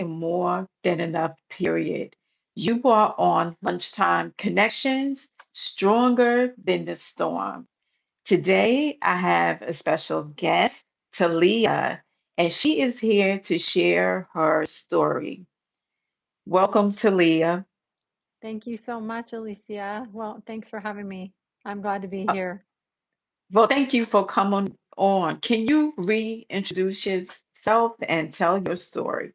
more than enough, period. You are on lunchtime connections, stronger than the storm. Today, I have a special guest, Taleah, and she is here to share her story. Welcome, Taleah. Thank you so much, Alicia. Well, thanks for having me. I'm glad to be Uh, here. well, thank you for coming on. Can you reintroduce yourself and tell your story?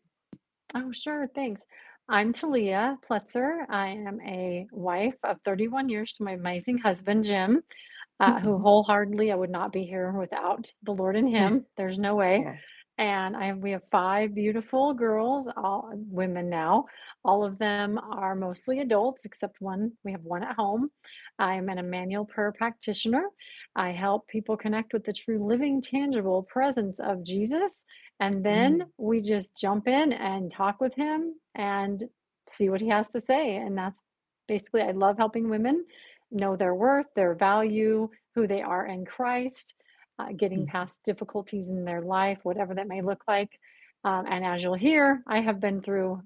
Oh, sure, thanks. I'm Taleah Pletzer. I am a wife of 31 years to my amazing husband, Jim, who wholeheartedly I would not be here without the Lord and him. There's no way. Yeah. And we have five beautiful girls, all women now. All of them are mostly adults, except one. We have one at home. I'm an Emmanuel prayer practitioner. I help people connect with the true living, tangible presence of Jesus. And then Mm, we just jump in and talk with him and see what he has to say. And that's basically, I love helping women know their worth, their value, who they are in Christ, getting mm, past difficulties in their life, whatever that may look like. And as you'll hear, I have been through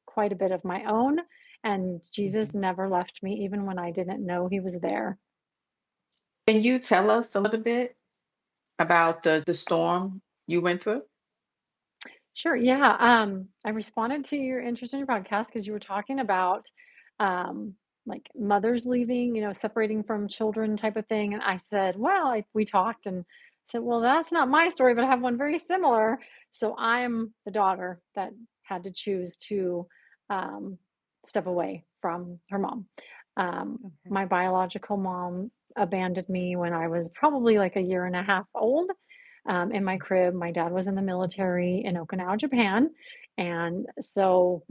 quite a bit of my own, and Jesus mhm. never left me, even when I didn't know he was there. Can you tell us a little bit about the storm you went through? Sure. Yeah. I responded to your interest in your podcast because you were talking about um, like mothers leaving, separating from children type of thing. And I said, well, we talked and said, well, that's not my story, but I have one very similar. So I'm the daughter that had to choose to um, step away from her mom. Okay. My biological mom abandoned me when I was probably like a year and a half old in my crib. My dad was in the military in Okinawa, Japan. And so,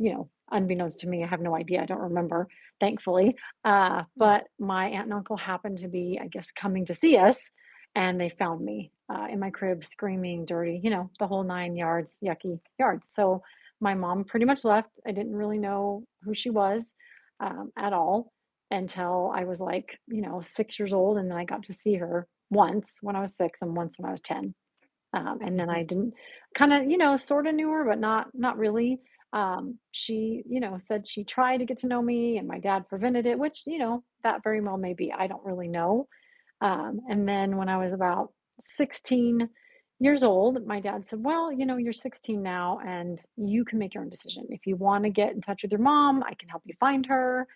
unbeknownst to me, I have no idea. I don't remember, thankfully. But my aunt and uncle happened to be, I guess, coming to see us. And they found me in my crib screaming, dirty, the whole 9 yards, yucky yards. So my mom pretty much left. I didn't really know who she was at all until I was like, 6 years old. And then I got to see her once when I was six and once when I was 10. And then I Mhm. didn't kind of, sort of knew her, but not really. She, said she tried to get to know me and my dad prevented it, which, that very well may be. I don't really know. And then when I was about 16 years old, my dad said, well, you're 16 now and you can make your own decision. If you want to get in touch with your mom, I can help you find her.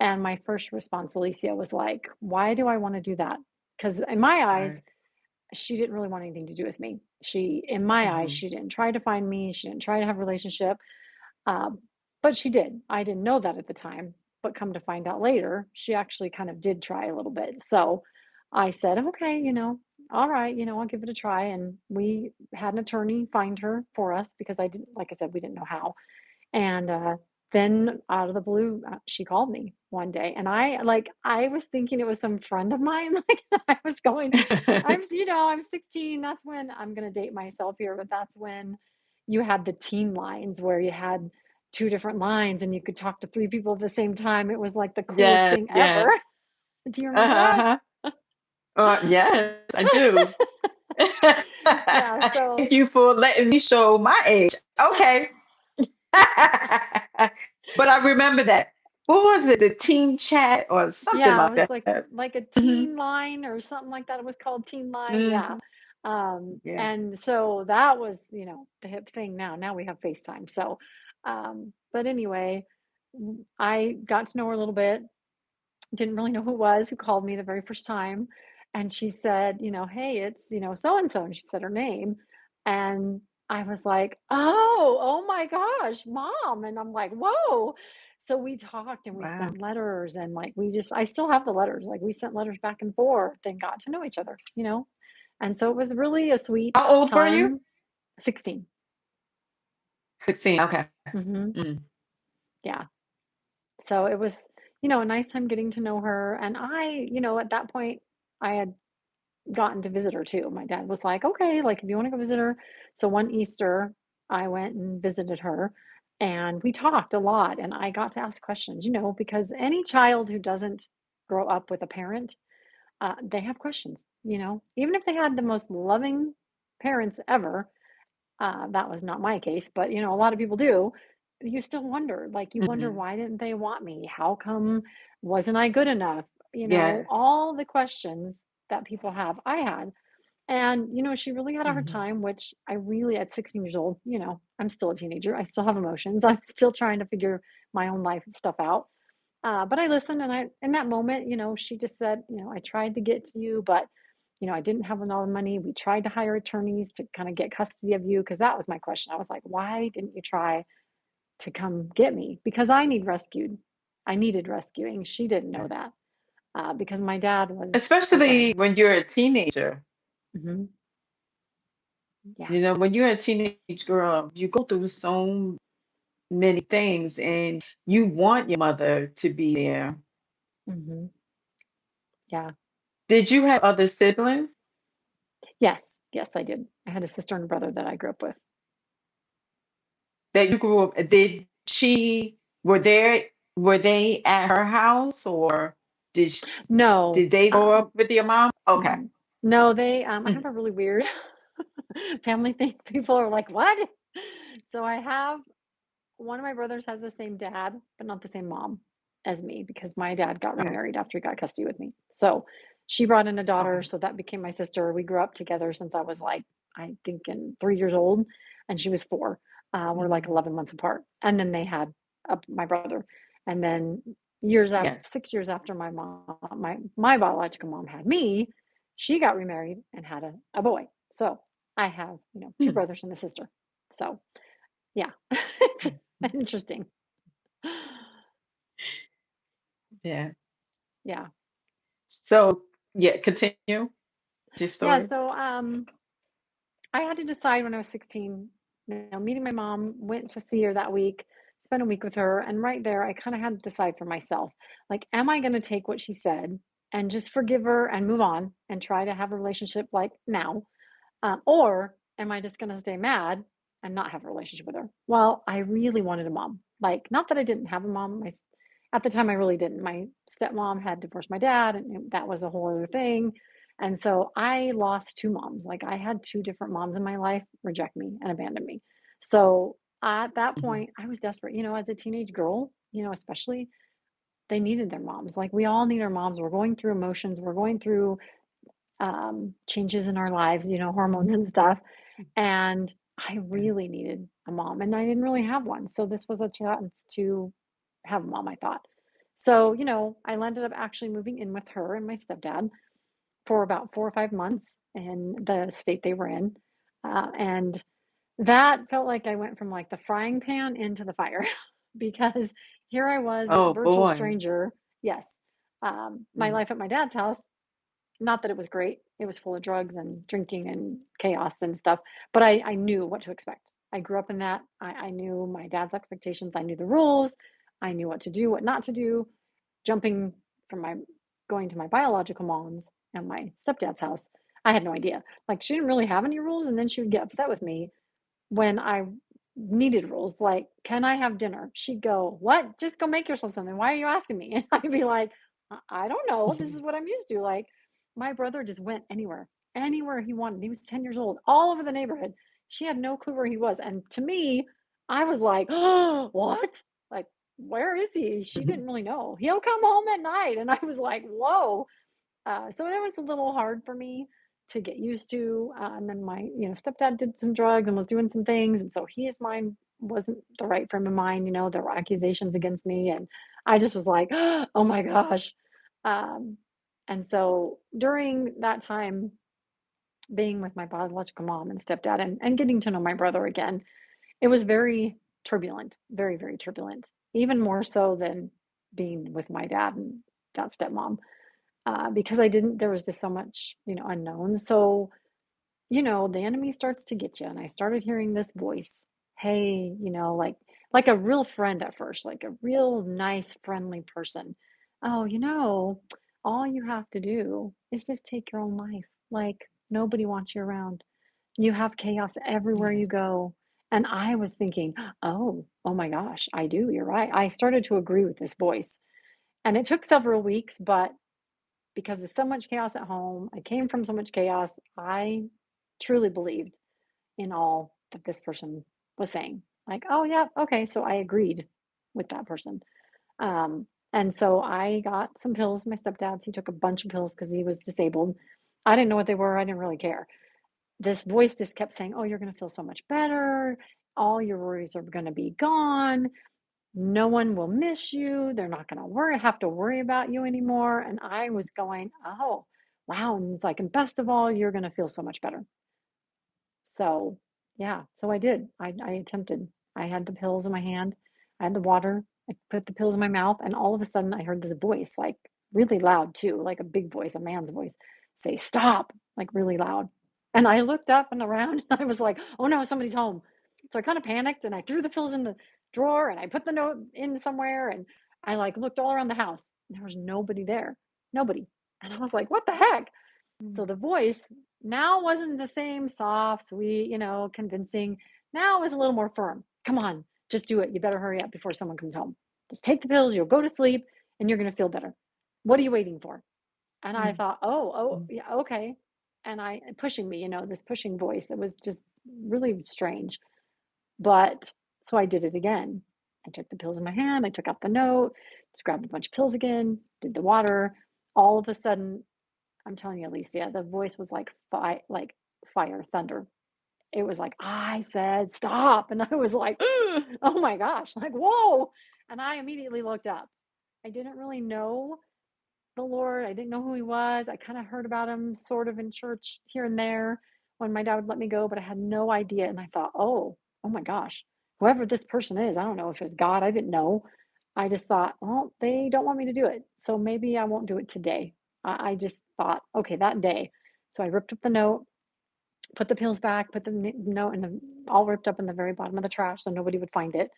And my first response, Alicia, was like, why do I want to do that? Because in my Right. eyes, she didn't really want anything to do with me. In my eyes, Mhm. she didn't try to find me. She didn't try to have a relationship. Um, but she did. I didn't know that at the time. But come to find out later, she actually kind of did try a little bit. So I said, okay, all right, I'll give it a try. And we had an attorney find her for us because I didn't, like I said, we didn't know how. And then out of the blue, she called me one day, and I was thinking it was some friend of mine. Like I was going, I'm 16. That's when I'm gonna date myself here, but that's when you had the teen lines where you had two different lines and you could talk to three people at the same time. It was like the coolest Yes, thing ever. yes. Do you remember that? Uh-huh. Yes, I do. Yeah. So Thank you for letting me show my age. Okay. But I remember that. What was it? The teen chat or something yeah, it like was that. like a Hmm. teen line or something like that. It was called Teen Line, yeah. Hmm. Yeah. And so that was, the hip thing now. Now we have FaceTime. So, but anyway, I got to know her a little bit. Didn't really know who it was who called me the very first time. And she said, hey, it's, so and so. And she said her name. And I was like, oh my gosh, mom. And I'm like, whoa. So we talked and we Wow. sent letters and like I still have the letters. Like we sent letters back and forth and got to know each other. And so it was really a sweet How old were you? time. 16. 16. Okay. Hmm. Mm. Yeah. So it was, a nice time getting to know her. And at that point, I had gotten to visit her too. My dad was like, okay, like if you want to go visit her. So one Easter, I went and visited her and we talked a lot. And I got to ask questions, because any child who doesn't grow up with a parent, they have questions, even if they had the most loving parents ever. That was not my case, but, a lot of people do. You still wonder, like, you wonder, Mhm. "Why didn't they want me? How come wasn't I good enough?" Yes. All the questions that people have, I had. And, she really had a hard Mhm. time, which I really, at 16 years old, I'm still a teenager. I still have emotions. I'm still trying to figure my own life stuff out. But I listened, and in that moment, she just said, "I tried to get to you, but, I didn't have enough money. We tried to hire attorneys to kind of get custody of you." Because that was my question. I was like, why didn't you try to come get me? Because I need rescued. I needed rescuing. She didn't know that because my dad was, oh, go Especially ahead. when you're a teenager. Hmm. Yeah. When you're a teenage girl, you go through so many things and you want your mother to be there. Hmm. Yeah. Did you have other siblings Yes. Yes, I did. I had a sister and a brother that I grew up with. that you grew up? Were they at her house or did sh No. did they grow up with your mom? Okay. Mhm. No, I have Mhm. a really weird family thing. People are like, "What?" So I have one of my brothers has the same dad, but not the same mom as me because my dad got Okay. remarried after he got custody with me. So she brought in a daughter, Okay. so that became my sister. We grew up together since I was like, I think in 3 years old, and she was 4. We're like Mhm. 11 months apart. And then they had my brother. And then years after, Yes. 6 years after my biological mom had me, she got remarried and had a boy. So I have, two Hmm. brothers and a sister. So yeah, it's Mhm. interesting. Yeah. Yeah. So, yeah, continue your Yeah, story. so, I had to decide when I was 16, meeting my mom, went to see her that week, spent a week with her, and right there, I kinda had to decide for myself, like, am I gonna take what she said and just forgive her and move on and try to have a relationship like now? Or am I just gonna stay mad and not have a relationship with her? Well, I really wanted a mom. Like, not that I didn't have a mom. At the time, I really didn't. My stepmom had divorced my dad, and that was a whole other thing. And so I lost two moms. Like, I had two different moms in my life reject me and abandon me. So at that Mhm. point, I was desperate. As a teenage girl, especially, they needed their moms. Like, we all need our moms. We're going through emotions. We're going through changes in our lives, hormones and stuff. And I Yeah. really needed a mom, and I didn't really have one. So this was a chance to have a mom, I thought. So, I ended up actually moving in with her and my stepdad for about 4 or 5 months in the state they were in. And that felt like I went from like the frying pan into the fire because here I was, Oh virtual boy. stranger. Yes. My Mhm. life at my dad's house, not that it was great. It was full of drugs and drinking and chaos and stuff, but I knew what to expect. I grew up in that. I knew my dad's expectations. I knew the rules. I knew what to do, what not to do. Jumping from my going to my biological mom's and my stepdad's house, I had no idea. Like, she didn't really have any rules, and then she would get upset with me when I needed rules, like, "Can I have dinner?" She'd go, "What? Just go make yourself something. Why are you asking me?" And I'd be like, I don't know. This is what I'm used to." Like, my brother just went anywhere he wanted. He was 10 years old, all over the neighborhood. She had no clue where he was. And to me, I was like, "Oh, what? Like, where is he?" She Mhm. didn't really know. "He'll come home at night." And I was like, "Whoa." So that was a little hard for me to get used to. And then my, stepdad did some drugs and was doing some things, and so his mind wasn't the right frame of mind. There were accusations against me, and I just was like, "Oh my gosh." Um, and so during that time, being with my biological mom and stepdad, and getting to know my brother again, it was very turbulent, very, very turbulent, even more so than being with my dad and that stepmom because I didn't there was just so much, unknown. So, the enemy starts to get you. And I started hearing this voice, hey, like a real friend at first, like a real nice, friendly person. Oh, all you have to do is just take your own life. Like, nobody wants you around. You have chaos everywhere Yeah. you go. And I was thinking, oh my gosh, I do. You're right. I started to agree with this voice. And it took several weeks, but because there's so much chaos at home. I came from so much chaos. I truly believed in all that this person was saying. Like, oh, yeah, okay. So I agreed with that person. Um, and so I got some pills. My stepdad's, he took a bunch of pills because he was disabled. I didn't know what they were. I didn't really care. This voice just kept saying, oh, you're going to feel so much better. All your worries are going to be gone. No one will miss you. They're not going to have to worry about you anymore. And I was going, oh, wow. And it's like, and best of all, you're going to feel so much better. So, yeah, so I did. I attempted. I had the pills in my hand. I had the water. I put the pills in my mouth, and all of a sudden I heard this voice, like really loud too, like a big voice, a man's voice, say, "Stop," like really loud. And I looked up and around, and I was like, "Oh no, somebody's home." So I kind of panicked and I threw the pills in the drawer and I put the note in somewhere and I like looked all around the house. There was nobody there. Nobody. And I was like, "What the heck?" So Mm. the voice now wasn't the same soft, sweet, convincing. Now it was a little more firm. Come on, just do it. You better hurry up before someone comes home. Just take the pills, you'll go to sleep, and you're going to feel better. What are you waiting for? And I Mm. thought, oh, Mm. yeah, okay. And pushing me, this pushing voice. It was just really strange. But so I did it again. I took the pills in my hand, I took out the note, just grabbed a bunch of pills again, did the water. All of a sudden, I'm telling you, Alicia, the voice was like fire, thunder. It was like, I said stop. And I was like, oh my gosh, like, whoa. And I immediately looked up. I didn't really know the Lord. I didn't know who he was. I kind of heard about him sort of in church here and there when my dad would let me go, but I had no idea. And I thought, oh my gosh, whoever this person is, I don't know if it was God. I didn't know. I just thought, well, they don't want me to do it. So maybe I won't do it today. I just thought, okay, that day. So I ripped up the note, put the pills back, put the note in the all ripped up in the very bottom of the trash so nobody would find it.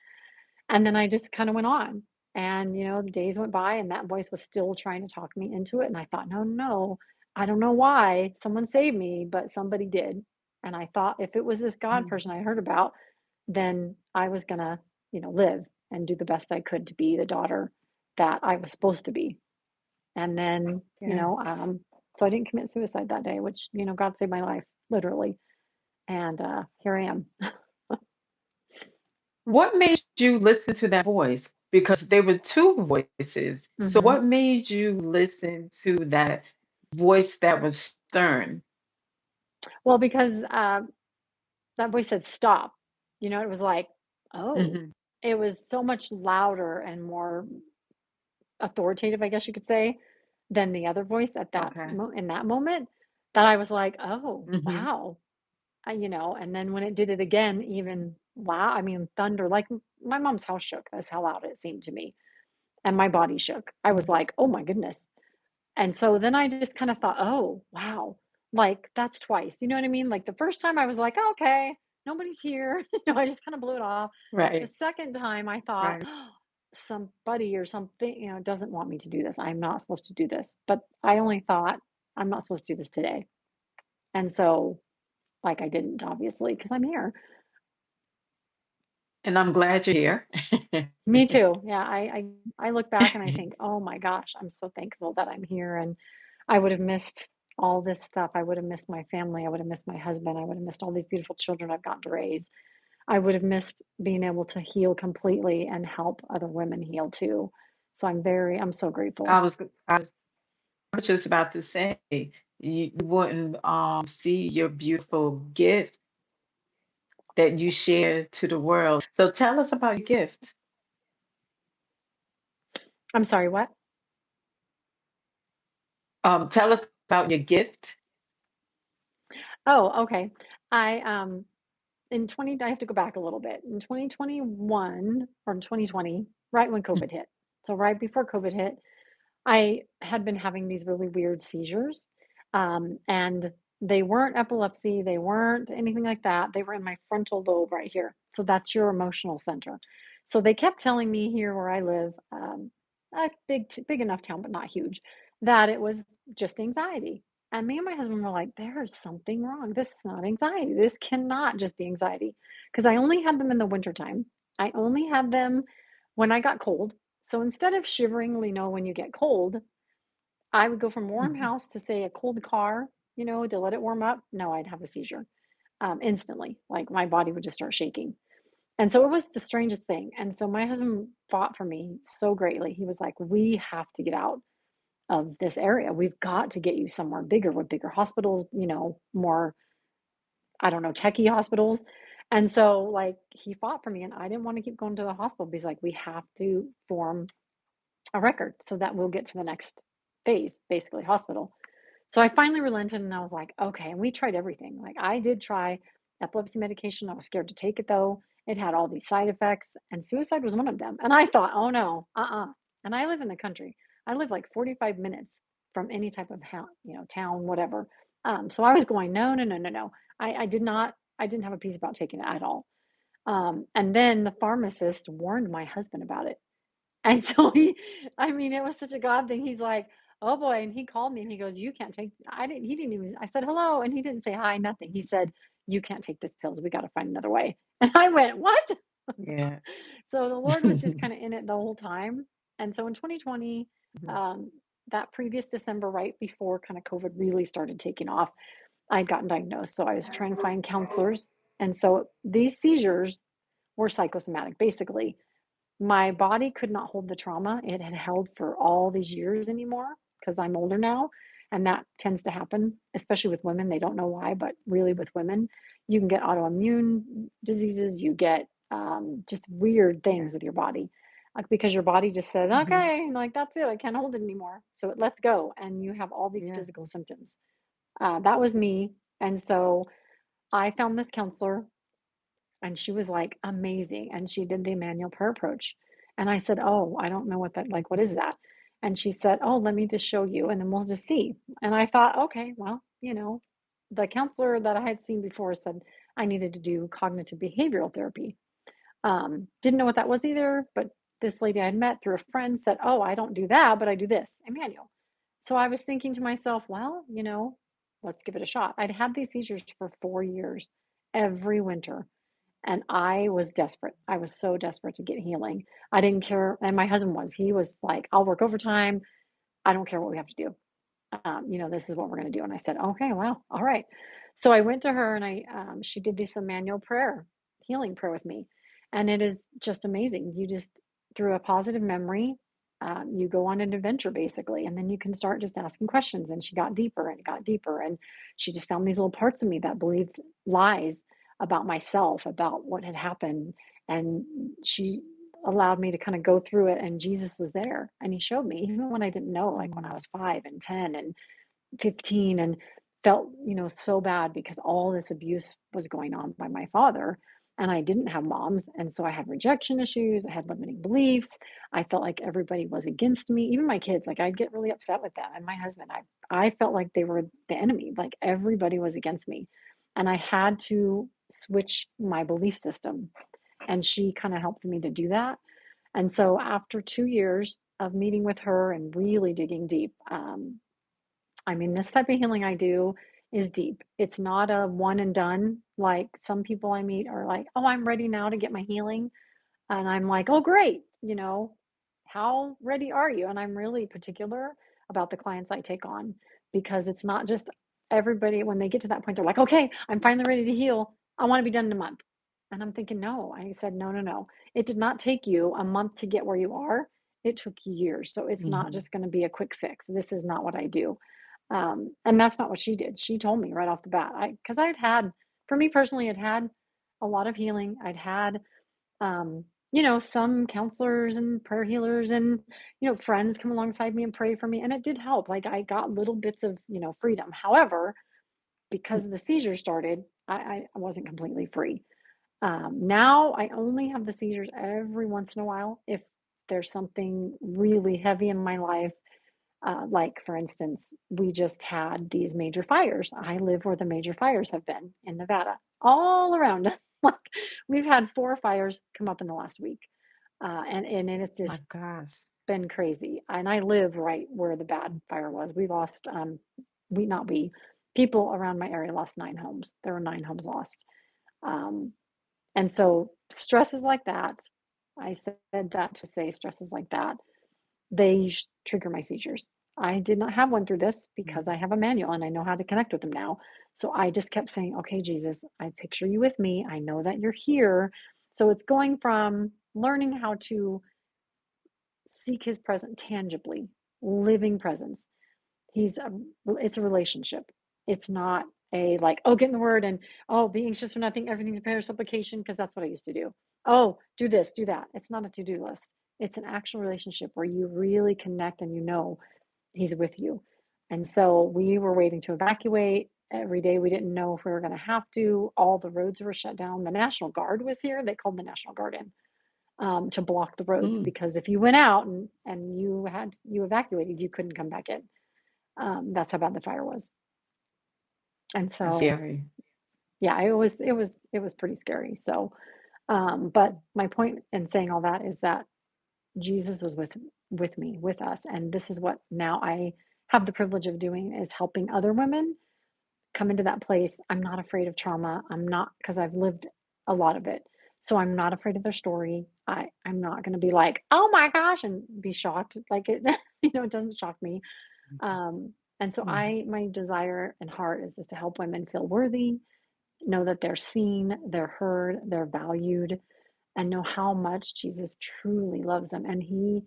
And then I just kind of went on. And, the days went by and that voice was still trying to talk me into it. And I thought, no, no, I don't know why someone saved me, but somebody did. And I thought if it was this God Mm. person I heard about, then I was going to, live and do the best I could to be the daughter that I was supposed to be. And then, Yeah. so I didn't commit suicide that day, which, God saved my life, literally. And here I am. What made you listen to that voice? Because there were two voices. So hmm what made you listen to that voice that was stern? Well, because that voice said stop. It was like, oh, Hmm. it was so much louder and more authoritative, I guess you could say, than the other voice at Okay. in that moment that I was like, oh, Hmm. wow. And then when it did it again, even wow, I mean, thunder, like my mom's house shook. That's how loud it seemed to me. And my body shook. I was like, oh my goodness. And so then I just kind of thought, oh, wow, like that's twice. You know what I mean? Like the first time I was like, "Oh, okay, nobody's here." I just kind of blew it off. The Right. second time I thought, Right. oh, somebody or something, doesn't want me to do this. I'm not supposed to do this. But I only thought, I'm not supposed to do this today. And so, like, I didn't, obviously, because I'm here. And I'm glad you're here. Me too. Yeah, I look back and I think, "Oh my gosh, I'm so thankful that I'm here," and I would have missed all this stuff. I would have missed my family. I would have missed my husband. I would have missed all these beautiful children I've gotten to raise. I would have missed being able to heal completely and help other women heal too. So I'm so I grateful. was I was just about to say you wouldn't see your beautiful gift that you share to the world. So tell us about your gift. I'm sorry, what? Tell us about your gift. Oh, okay. I in 20 I have to go back a little bit. In 2021 or in 2020, right when COVID hit. So right before COVID hit, I had been having these really weird seizures, and they weren't epilepsy, they weren't anything like that. They were in my frontal lobe right here. So that's your emotional center. So they kept telling me here where I live, a big enough town, but not huge, that it was just anxiety. And me and my husband were like, there is something wrong. This is not anxiety. This cannot just be anxiety. Because I only had them in the wintertime. I only had them when I got cold. So instead of shivering, when you get cold, I would go from warm Mhm. house to say a cold car, to let it warm up. No, I'd have a seizure. instantly. Like my body would just start shaking. And so it was the strangest thing. And so my husband fought for me so greatly. He was like, "We have to get out of this area. We've got to get you somewhere bigger with bigger hospitals, more, I don't know, techie hospitals." And so, like, he fought for me, and I didn't want to keep going to the hospital. But he's like, "We have to form a record so that we'll get to the next phase, basically hospital." So I finally relented and I was like, okay. And we tried everything. Like I did try epilepsy medication. I was scared to take it though. It had all these side effects, and suicide was one of them. And I thought, oh no, And I live in the country. I live like 45 minutes from any type of town, whatever. So I was going, no, no, no, no, no. I did not, I didn't have a peace about taking it at all. And then the pharmacist warned my husband about it. And so I mean, it was such a God thing. He's like, "Oh boy." And he called me and he goes, "You can't take," he didn't even, I said, "Hello." And he didn't say hi, nothing. He said, "You can't take this pills. We got to find another way." And I went, "What?" Yeah. So the Lord was just kind of in it the whole time. And so in 2020, Mhm. um, that previous December, right before kind of COVID really started taking off, I'd gotten diagnosed. So I was trying to find counselors. And so these seizures were psychosomatic. Basically, my body could not hold the trauma it had held for all these years anymore because I'm older now. And that tends to happen, especially with women. They don't know why, but really with women, you can get autoimmune diseases, you get just weird Yeah. things with your body. Like because your body just says, Mhm. okay, like that's it, I can't hold it anymore. So it lets go, and you have all these Yeah. physical symptoms. That was me. And so I found this counselor, and she was like amazing. And she did the Emmanuel prayer approach. And I said, "Oh, I don't know what that, like, what is that?" And she said, "Oh, let me just show you and then we'll just see." And I thought, okay, well, the counselor that I had seen before said I needed to do cognitive behavioral therapy. Didn't know what that was either, but this lady I had met through a friend said, "Oh, I don't do that, but I do this, Emmanuel." So I was thinking to myself, well, let's give it a shot. I'd had these seizures for 4 years every winter. And I was desperate. I was so desperate to get healing. I didn't care. And my husband was. He was like, "I'll work overtime. I don't care what we have to do. This is what we're going to do." And I said, "Okay, well, all right." So I went to her, and she did this Emmanuel prayer, healing prayer with me. And it is just amazing. You just, through a positive memory, you go on an adventure basically, and then you can start just asking questions. And she got deeper and got deeper. And she just found these little parts of me that believed lies about myself, about what had happened. And she allowed me to kind of go through it, and Jesus was there, and he showed me even when I didn't know, like when I Mhm. was 5 and 10 and 15, and felt, so bad because all this abuse was going on by my father, and I didn't have moms. And so I had rejection issues, I had limiting beliefs. I felt like everybody was against me, even my kids. Like I'd get really upset with them, and my husband, I felt like they were the enemy, like everybody was against me. And I had to switch my belief system, and she kind of helped me to do that. And so after 2 years of meeting with her and really digging deep, I mean, this type of healing I do is deep. It's not a one and done. Like some people I meet are like, "Oh, I'm ready now to get my healing." And I'm like, "Oh, great. How ready are you?" And I'm really particular about the clients I take on, because it's not just everybody, when they get to that point, they're like, "Okay, I'm finally ready to heal. I want to be done in a month." And I'm thinking, no. I said, no, no, no. It did not take you a month to get where you are. It took years. So it's not Mhm. just going to be a quick fix. This is not what I do. And that's not what she did. She told me right off the bat, because for me personally, I'd had a lot of healing. I'd had, some counselors and prayer healers and, friends come alongside me and pray for me. And it did help. Like I got little bits of, freedom. However, because the seizures started, I wasn't completely free. Now I only have the seizures every once in a while if there's something really heavy in my life. Like, for instance, we just had these major fires. I live where the major fires have been in Nevada, all around us. Like, we've had 4 fires come up in the last week. And it's My just gosh. been crazy. And I live right where the bad fire was. We lost, not we, people around my area lost 9 homes. There were 9 homes lost. Um, and so stresses like that, I said that to say stresses like that, they trigger my seizures. I did not have one through this because I Mhm. have a manual and I know how to connect with them now. So I just kept saying, okay, Jesus, I picture you with me. I know that you're here. So it's going from learning how to seek his presence tangibly, living presence. He's a, it's a relationship. It's not a like, oh, get in the word and oh, be anxious for nothing, everything to prayer, supplication, because that's what I used to do. Oh, do this, do that. It's not a to-do list. It's an actual relationship where you really connect and you know he's with you. And so we were waiting to evacuate. Every day we didn't know if we were going to have to. All the roads were shut down. The National Guard was here. They called the National Guard in to block the roads Mm, because if you went out and you evacuated, you couldn't come back in. That's how bad the fire was. And that's so, scary. yeah, it was pretty scary. So, but my point in saying all that is that Jesus was with me, with us, and this is what now I have the privilege of doing is helping other women come into that place. I'm not afraid of trauma. I'm not because I've lived a lot of it. So I'm not afraid of their story. I'm not going to be like, "Oh my gosh," and be shocked like it it doesn't shock me. And so Mhm. my desire and heart is just to help women feel worthy, know that they're seen, they're heard, they're valued, and know how much Jesus truly loves them. And he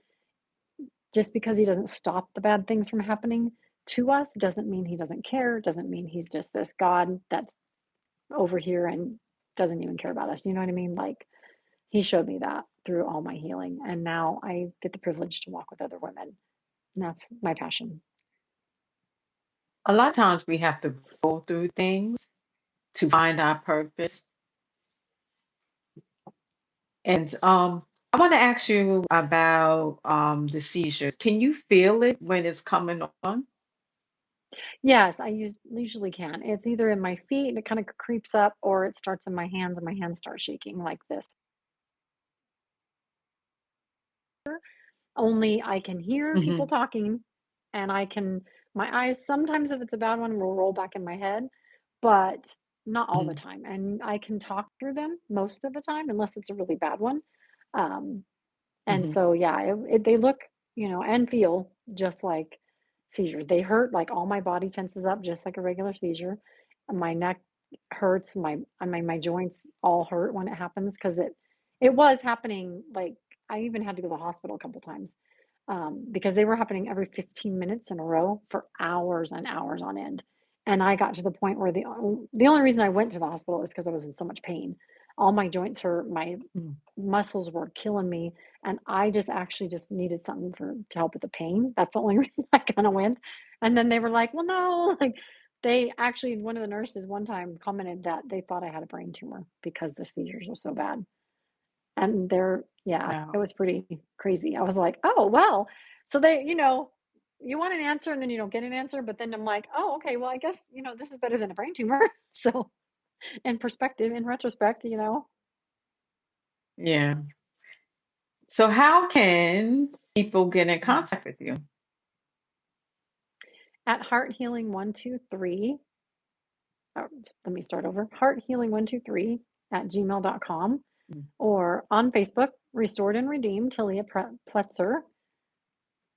just because he doesn't stop the bad things from happening to us doesn't mean he doesn't care, doesn't mean he's just this God that's over here and doesn't even care about us. You know what I mean? Like he showed me that through all my healing. And now I get the privilege to walk with other women. And that's my passion. A lot of times we have to go through things to find our purpose. And I want to ask you about the seizures. Can you feel it when it's coming on? Yes, usually can. It's either in my feet and it kind of creeps up, or it starts in my hands and my hands start shaking like this. Only I can hear people Hmm. talking and my eyes sometimes if it's a bad one will roll back in my head, but not all the Hmm. time. And I can talk through them most of the time unless it's a really bad one. Um, and Hmm. so, yeah, they look, and feel just like seizures. They hurt, like all my body tenses up just like a regular seizure. My neck hurts, my joints all hurt when it happens because it was happening. Like I even had to go to the hospital a couple times because they were happening every 15 minutes in a row for hours and hours on end. And I got to the point where the only reason I went to the hospital is because I was in so much pain. All my joints hurt, my muscles were killing me, and I just actually just needed something to help with the pain. That's the only reason I kinda went, and then they were like, "Well, no," like, they actually one of the nurses one time commented that they thought I had a brain tumor because the seizures were so bad, and yeah, it Wow. was pretty crazy. I was like, "Oh, well." So they you want an answer and then you don't get an answer, but then I'm like, "Oh, okay, well, I guess, this is better than a brain tumor." So, in perspective, in retrospect. Yeah. So how can people get in Mhm. contact with you? At Heart Healing 123 oh, let me start over. Hearthealing123 at gmail.com Mm. or on Facebook, Restored and Redeemed, Taleah Pletzer.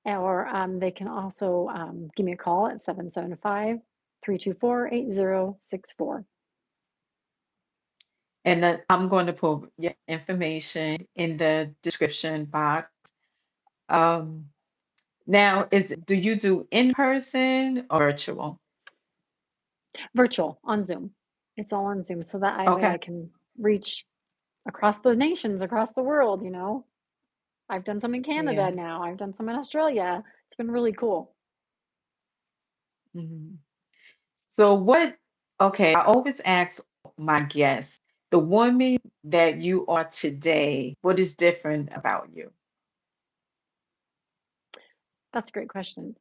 Or they can also give me a call at 775-324-8064. And I'm going to put your information in the description box. Um, Now, do you do in person or virtual? Virtual on Zoom. It's all on Zoom. So that way I Okay. can reach across the nations, across the world. I've done some in Canada Yeah. now. I've done some in Australia. It's been really cool. Mhm. So okay, I always ask my guests, the woman that you are today, what is different about you? That's a great question.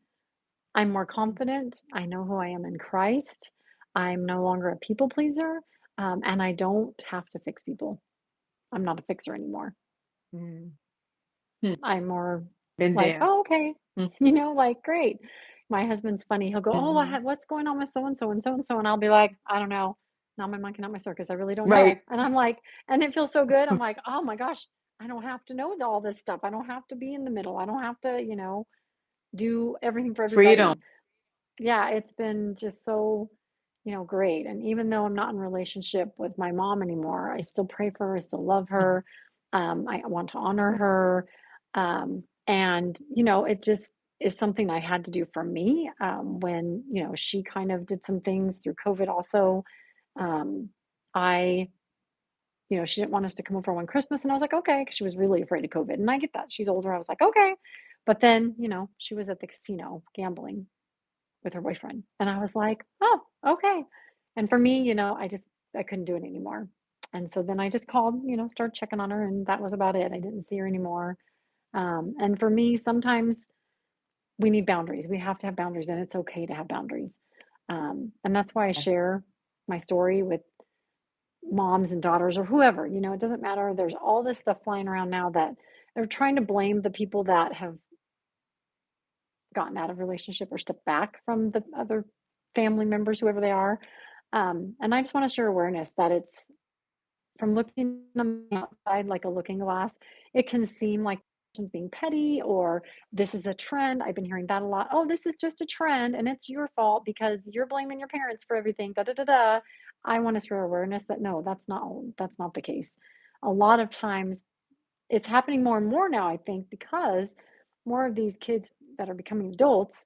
I'm more confident. I know who I am in Christ. I'm no longer a people pleaser, and I don't have to fix people. I'm not a fixer anymore. Mm. Hmm. I'm more Been like, there. "Oh, okay." Mm. Like, "Great." My husband's funny. He'll go, "Oh, Mhm. what's going on with so and so and so and so?" And I'll be like, "I don't know. Not my monkey, not my circus. I really don't Right. know." And I'm like, and it feels so good. I'm like, "Oh my gosh, I don't have to know all this stuff. I don't have to be in the middle. I don't have to, do everything for Freedom. everybody. Yeah, it's been just so, great. And even though I'm not in a relationship with my mom anymore, I still pray for her, I still love Mhm. her. I want to honor her. And, it just is something I had to do for me when, she kind of did some things through COVID also. Um, I, she didn't want us to come over one Christmas, and I was like, okay, because she was really afraid of COVID. And I get that. She's older. I was like, okay. But then, she was at the casino gambling with her boyfriend. And I was like, oh, okay. And for me, I couldn't do it anymore. And so then I just called, started checking on her, and that was about it. I didn't see her anymore. And for me, sometimes we need boundaries. We have to have boundaries, and it's okay to have boundaries. And that's why I Yes. share my story with moms and daughters or whoever, it doesn't matter. There's all this stuff flying around now that they're trying to blame the people that have gotten out of relationship or stepped back from the other family members, whoever they are. And I just want to share awareness that it's from looking on the outside like a looking glass, it can seem like person's being petty or this is a trend. I've been hearing that a lot. Oh, this is just a trend and it's your fault because you're blaming your parents for everything. Da da da da. I want to share awareness that no, that's not the case. A lot of times it's happening more and more now, I think, because more of these kids that are becoming adults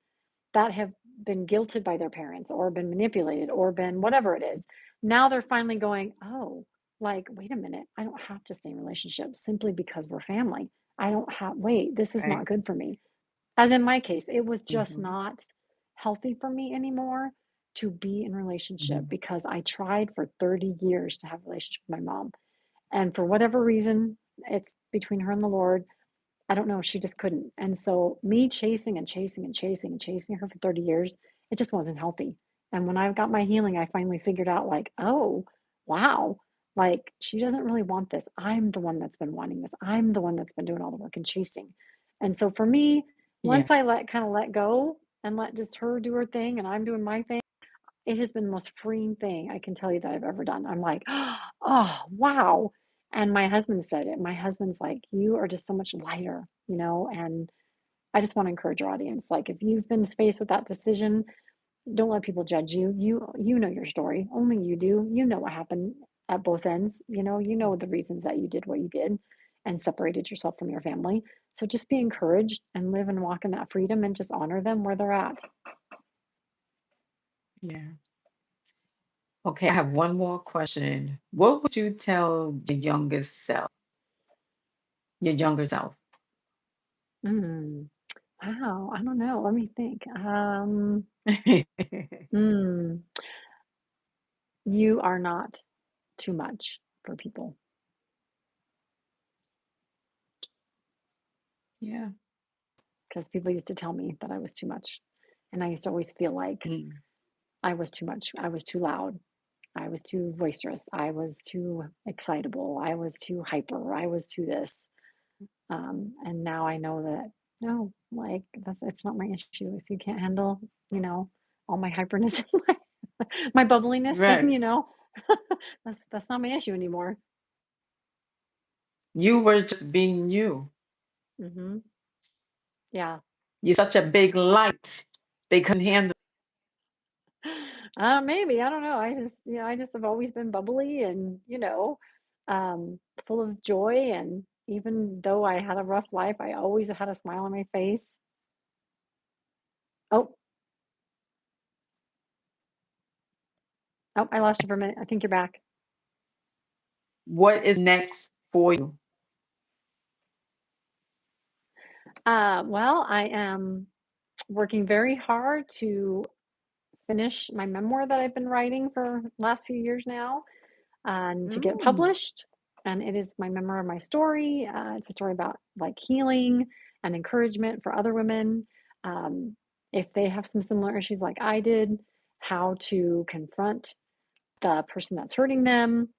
that have been guilted by their parents or been manipulated or been whatever it is. Now they're finally going, oh, like, wait a minute, I don't have to stay in relationships simply because we're family. I don't have, wait, this is Right. not good for me. As in my case, it was just Hmm. not healthy for me anymore to be in relationship Hmm. because I tried for 30 years to have a relationship with my mom. And for whatever reason, it's between her and the Lord. I don't know, she just couldn't. And so me chasing and chasing and chasing and chasing her for 30 years, it just wasn't healthy. And when I got my healing, I finally figured out like, oh, wow, like she doesn't really want this. I'm the one that's been wanting this. I'm the one that's been doing all the work and chasing. And so for me, Yeah. once I let go and let just her do her thing and I'm doing my thing, it has been the most freeing thing I can tell you that I've ever done. I'm like, oh, wow. And my husband said it. My husband's like, you are just so much lighter, and I just want to encourage your audience. Like, if you've been faced with that decision, don't let people judge you. You know your story. Only you do. You know what happened at both ends. You know the reasons that you did what you did and separated yourself from your family. So just be encouraged and live and walk in that freedom and just honor them where they're at. Yeah. Okay, I have one more question. What would you tell your younger self? Mm. Wow, I don't know. Let me think. Mm, you are not too much for people Yeah. because people used to tell me that I was too much. And I used to always feel like Mm. I was too much. I was too loud. I was too boisterous. I was too excitable. I was too hyper. I was too this. And now I know that no, like it's not my issue. If you can't handle, you know, all my hyperness and my bubbliness, then Right. that's not my issue anymore. You were just being you. Hmm. Yeah. You're such a big light. They couldn't handle. Maybe I don't know. I just have always been bubbly and full of joy. And even though I had a rough life, I always had a smile on my face. Oh, oh, I lost you for a minute. I think you're back. What is next for you? Well, I am working very hard to finish my memoir that I've been writing for the last few years now and to get Mm. published. And it is my memoir of my story. It's a story about like healing and encouragement for other women. Um, if they have some similar issues like I did, how to confront the person that's hurting them.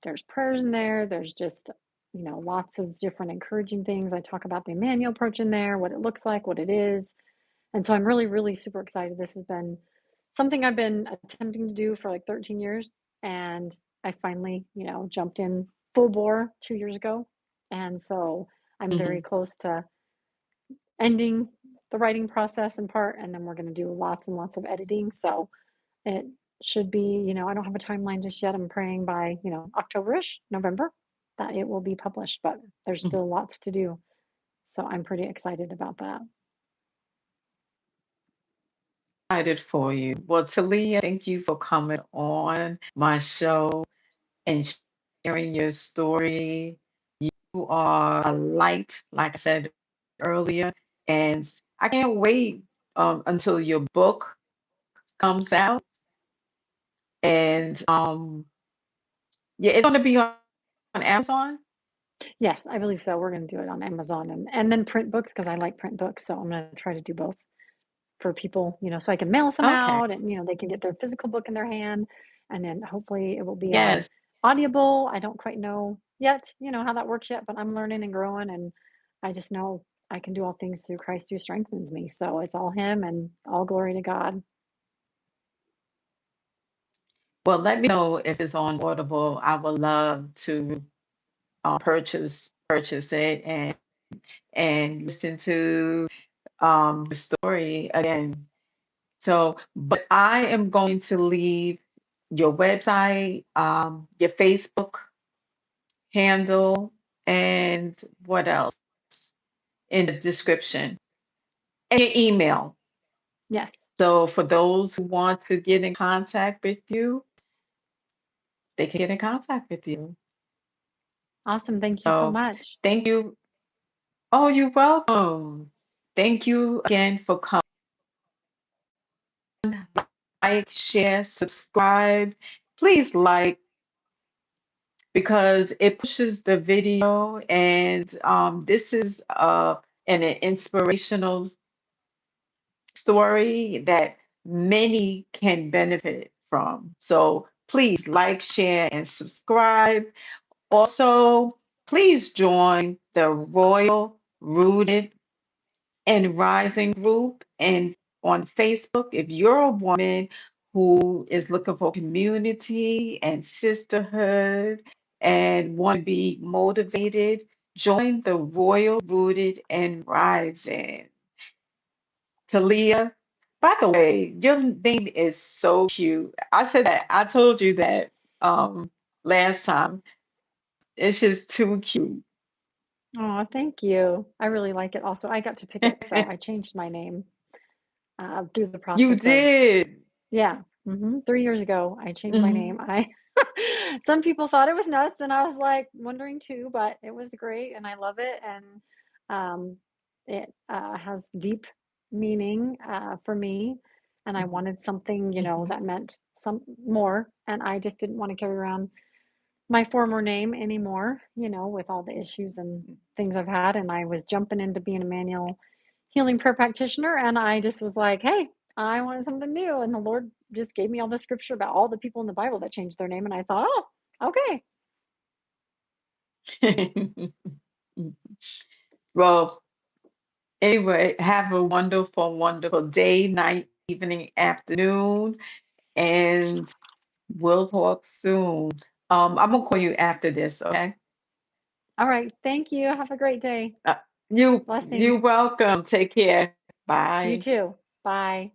There's prayers in there. There's just, lots of different encouraging things. I talk about the Emmanuel approach in there, what it looks like, what it is. And so I'm really, really super excited. This has been something I've been attempting to do for like 13 years. And I finally, jumped in full bore 2 years ago. And so I'm very Hmm. close to ending. the writing process in part, and then we're going to do lots and lots of editing. So it should be, I don't have a timeline just yet. I'm praying by, October-ish, November, that it will be published, but there's Mhm. still lots to do. So I'm pretty excited about that. Excited for you. Well, Talia, thank you for coming on my show and sharing your story. You are a light, like I said earlier, and I can't wait until your book comes out. And yeah, it's going to be on Amazon. Yes, I believe so. We're going to do it on Amazon and then print books because I like print books. So I'm going to try to do both for people, so I can mail some Okay. out and, they can get their physical book in their hand. And then hopefully it will be on Yes. Audible. I don't quite know yet, how that works yet, but I'm learning and growing. And I just know I can do all things through Christ who strengthens me. So it's all Him and all glory to God. Well, let me know if it's on Audible. I would love to purchase it and listen to the story again. So, but I am going to leave your website, your Facebook handle, and what else in the description, and your email. Yes. So for those who want to get in contact with you, they can get in contact with you. Awesome. Thank you so So much. thank you. Oh, you're welcome. Thank you again for coming. Like, share, subscribe. Please like because it pushes the video, and this is an inspirational story that many can benefit from. So please like, share, and subscribe. Also, please join the Royal Rooted and Rising group and on Facebook. If you're a woman who is looking for community and sisterhood and want to be motivated, join the Royal Rooted and Rising. Talia, by the way, your name is so cute. I said that, I told you that last time. It's just too cute. Oh, thank you. I really like it also. I got to pick it, so I changed my name through the You process of, did. yeah, 3 years ago, I changed my name. Mhm. I some people thought it was nuts, and I was, like, wondering too, but it was great, and I love it, and, it, has deep meaning, for me, and I Mhm. wanted something, Mhm. that meant some more, and I just didn't wanna carry around my former name anymore, with all the issues and things I've had. And I was jumping into being a manual healing prayer practitioner. And I just was like, hey, I wanted something new. And the Lord just gave me all the scripture about all the people in the Bible that changed their name. And I thought, oh, okay. Well, anyway, have a wonderful, wonderful day, night, evening, afternoon, and we'll talk soon. I'm gonna call you after this, okay? All right. Thank you. Have a great day. You're Blessings. welcome. Take care. You Bye. too. Bye.